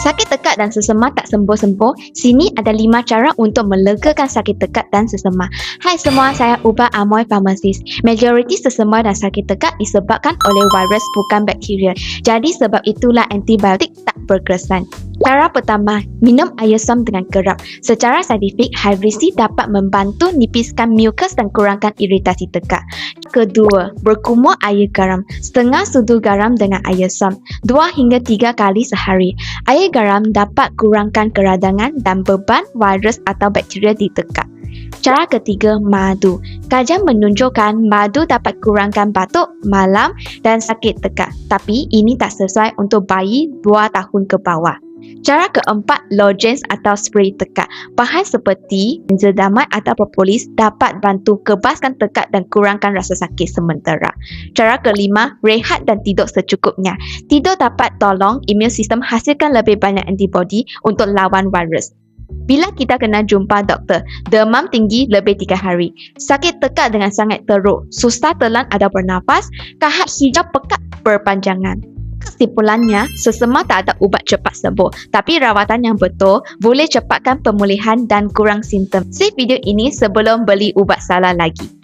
Sakit tekak dan sesema tak sembuh-sembuh, sini ada 5 cara untuk melegakan sakit tekak dan sesema. Hai semua, saya Uba Amoy Pharmacist. Majoriti sesema dan sakit tekak disebabkan oleh virus bukan bakteria. Jadi sebab itulah antibiotik tak berkesan. Cara pertama, minum air som dengan kerap. Secara saintifik, hydrisi dapat membantu nipiskan mukus dan kurangkan iritasi tekak. Kedua, berkumur air garam. Setengah sudu garam dengan air som, 2 hingga 3 kali sehari. Air garam dapat kurangkan keradangan dan beban virus atau bakteria di tekak. Cara ketiga, madu. Kajian menunjukkan madu dapat kurangkan batuk, malam dan sakit tekak. Tapi ini tak sesuai untuk bayi 2 tahun ke bawah. Cara keempat, lozenges atau spray tekak. Bahan seperti benzodiazepine atau propolis dapat bantu kebaskan tekak dan kurangkan rasa sakit sementara. Cara kelima, rehat dan tidur secukupnya. Tidur dapat tolong imun sistem hasilkan lebih banyak antibodi untuk lawan virus. Bila kita kena jumpa doktor, demam tinggi lebih 3 hari, sakit tekak dengan sangat teruk, susah telan atau bernafas, kahak hijau pekat berpanjangan. Kesimpulannya, sesema tak ada ubat cepat sembuh, tapi rawatan yang betul boleh cepatkan pemulihan dan kurang simptom. Save video ini sebelum beli ubat salah lagi.